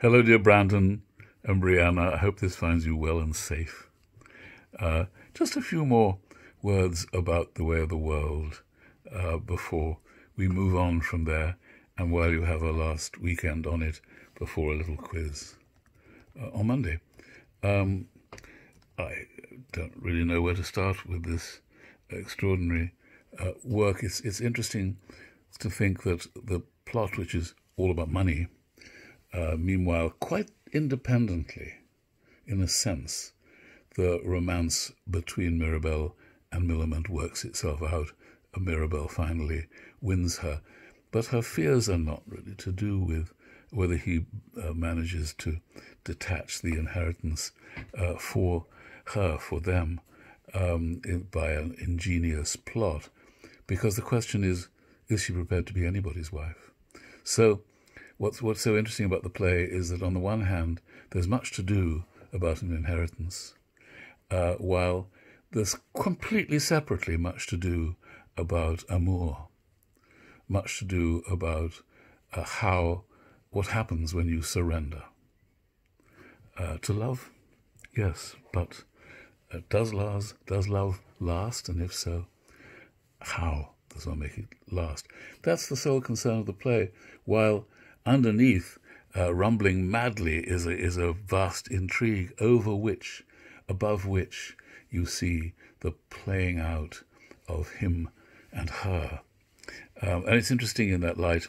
Hello, dear Brandon and Brianna. I hope this finds you well and safe. Just a few more words about the way of the world before we move on from there, and while you have a last weekend on it before a little quiz on Monday. I don't really know where to start with this extraordinary work. It's interesting to think that the plot, which is all about money, meanwhile, quite independently, in a sense, the romance between Mirabelle and Millamant works itself out. Mirabelle finally wins her. But her fears are not really to do with whether he manages to detach the inheritance for her, for them, by an ingenious plot. Because the question is she prepared to be anybody's wife? So what's so interesting about the play is that on the one hand, there's much to do about an inheritance, while there's completely separately much to do about amour, much to do about what happens when you surrender. To love, yes, but does love last? And if so, how does one make it last? That's the sole concern of the play, while underneath, rumbling madly, is a vast intrigue above which you see the playing out of him and her. And it's interesting in that light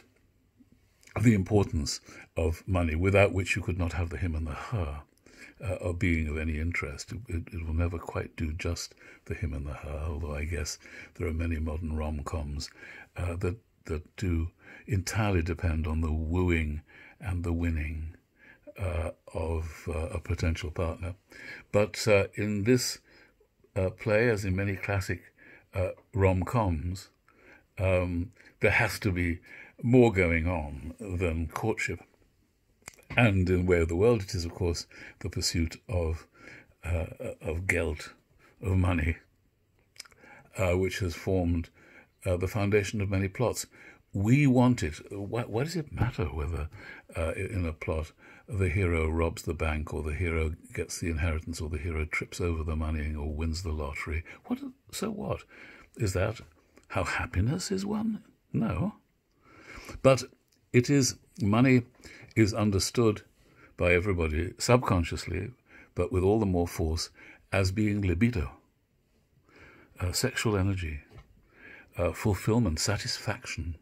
the importance of money, without which you could not have the him and the her of being of any interest. It will never quite do just the him and the her, although I guess there are many modern rom-coms that do entirely depend on the wooing and the winning of a potential partner. But in this play, as in many classic rom-coms, there has to be more going on than courtship. And in Way of the World, it is, of course, the pursuit of geld, of money, which has formed the foundation of many plots. We want it. Why does it matter whether in a plot the hero robs the bank, or the hero gets the inheritance, or the hero trips over the money, or wins the lottery? So what? Is that how happiness is won? No. But money is understood by everybody subconsciously, but with all the more force, as being libido, sexual energy, fulfillment, satisfaction.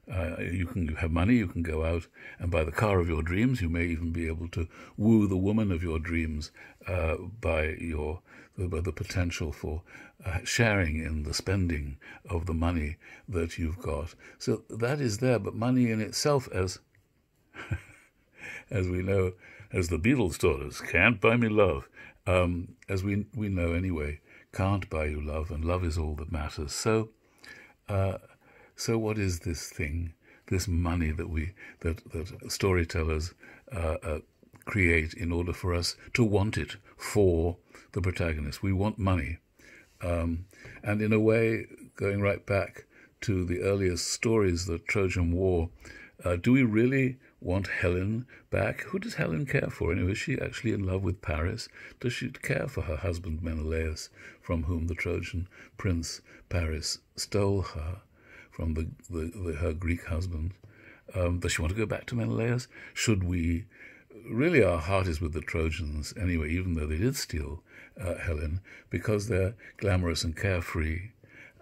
You have money, you can go out and buy the car of your dreams. You may even be able to woo the woman of your dreams by the potential for sharing in the spending of the money that you've got. So that is there, but money in itself, as we know, as the Beatles taught us, can't buy me love. As we know anyway, can't buy you love, and love is all that matters. So what is this thing, this money that storytellers create in order for us to want it for the protagonist? We want money. And in a way, going right back to the earliest stories, the Trojan War, do we really want Helen back? Who does Helen care for? Is she actually in love with Paris? Does she care for her husband Menelaus, from whom the Trojan prince Paris stole her, from her Greek husband? Does she want to go back to Menelaus? Should we? Really, our heart is with the Trojans anyway, even though they did steal Helen, because they're glamorous and carefree,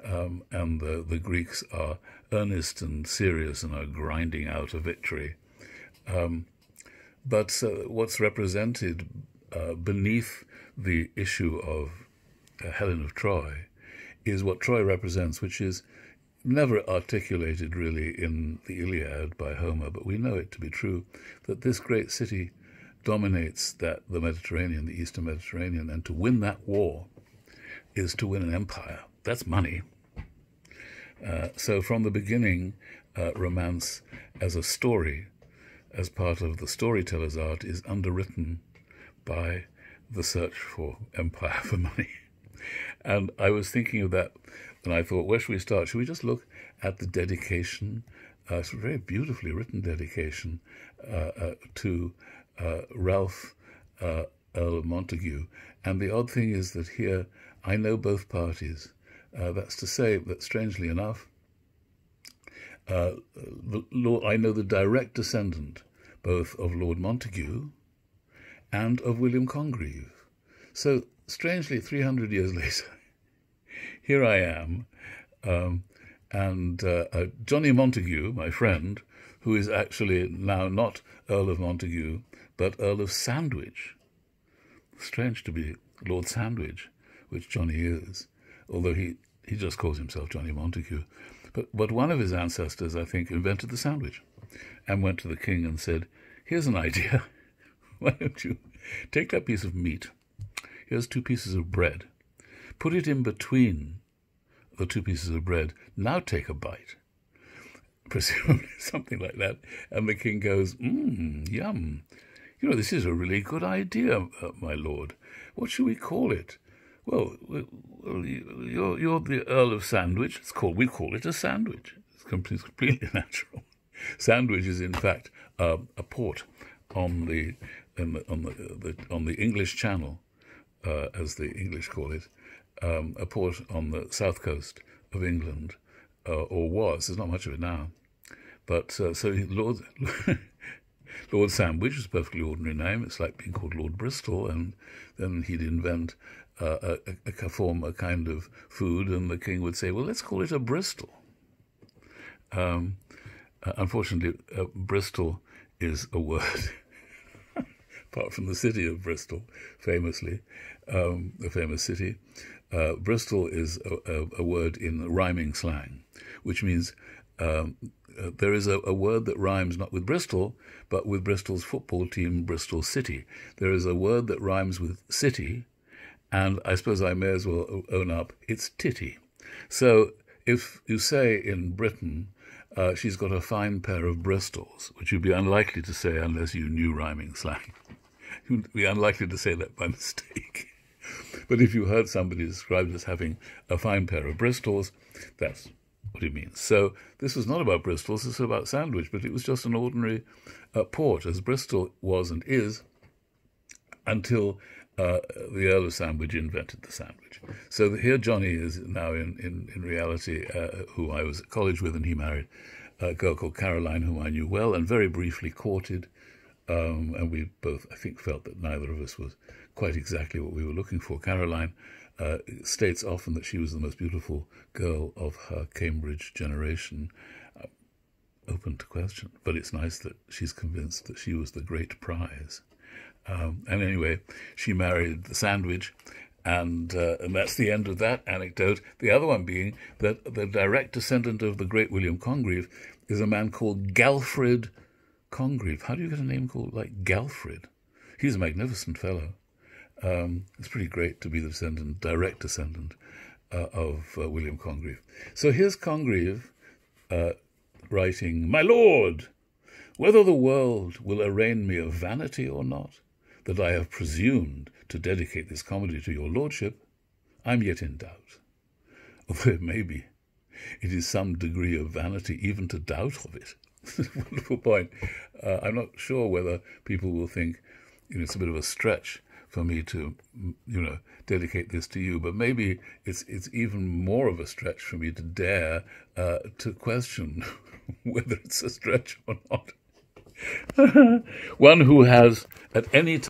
and the Greeks are earnest and serious and are grinding out a victory. But what's represented beneath the issue of Helen of Troy is what Troy represents, which is never articulated really in the Iliad by Homer, but we know it to be true, that this great city dominates the Mediterranean, the Eastern Mediterranean, and to win that war is to win an empire. That's money. So from the beginning, romance as a story, as part of the storyteller's art, is underwritten by the search for empire, for money. And I was thinking of that, and I thought, where should we start? Should we just look at the dedication? It's a very beautifully written dedication to Ralph Earl of Montague. And the odd thing is that here I know both parties. That's to say that, strangely enough, I know the direct descendant both of Lord Montague and of William Congreve. So, strangely, 300 years later, here I am, and Johnny Montague, my friend, who is actually now not Earl of Montague, but Earl of Sandwich. Strange to be Lord Sandwich, which Johnny is, although he just calls himself Johnny Montague. But one of his ancestors, I think, invented the sandwich and went to the king and said, here's an idea. Why don't you take that piece of meat, here's 2 pieces of bread, put it in between the 2 pieces of bread, now take a bite. Presumably something like that. And the king goes, yum. You know, this is a really good idea, my lord. What shall we call it? Well, you're the Earl of Sandwich. We call it a sandwich. It's completely natural. Sandwich is, in fact, a port on the English Channel, as the English call it, a port on the south coast of England, or was. There's not much of it now. But so Lord Sandwich is a perfectly ordinary name. It's like being called Lord Bristol, and then he'd invent a kind of food, and the king would say, well, let's call it a Bristol. Unfortunately, Bristol is a word, apart from the city of Bristol, famously, a famous city. Bristol is a word in rhyming slang, which means there is a word that rhymes not with Bristol, but with Bristol's football team, Bristol City. There is a word that rhymes with city, and I suppose I may as well own up, it's titty. So if you say in Britain, she's got a fine pair of Bristols, which you'd be unlikely to say unless you knew rhyming slang. You'd be unlikely to say that by mistake. But if you heard somebody described as having a fine pair of Bristols, that's what it means. So this was not about Bristols, this was about Sandwich, but it was just an ordinary port, as Bristol was and is, until the Earl of Sandwich invented the sandwich. So here Johnny is now in reality, who I was at college with, and he married a girl called Caroline, whom I knew well and very briefly courted. And we both, I think, felt that neither of us was quite exactly what we were looking for. Caroline states often that she was the most beautiful girl of her Cambridge generation. Open to question, but it's nice that she's convinced that she was the great prize. And anyway, she married the Sandwich, and that's the end of that anecdote. The other one being that the direct descendant of the great William Congreve is a man called Galfred Congreve. How do you get a name called like Galfred? He's a magnificent fellow. It's pretty great to be the direct descendant of William Congreve. So here's Congreve writing, "My lord, whether the world will arraign me of vanity or not, that I have presumed to dedicate this comedy to your lordship, I'm yet in doubt. Although it may be, it is some degree of vanity even to doubt of it." Wonderful point. I'm not sure whether people will think, it's a bit of a stretch for me to, dedicate this to you, but maybe it's even more of a stretch for me to dare to question whether it's a stretch or not. One who has at any time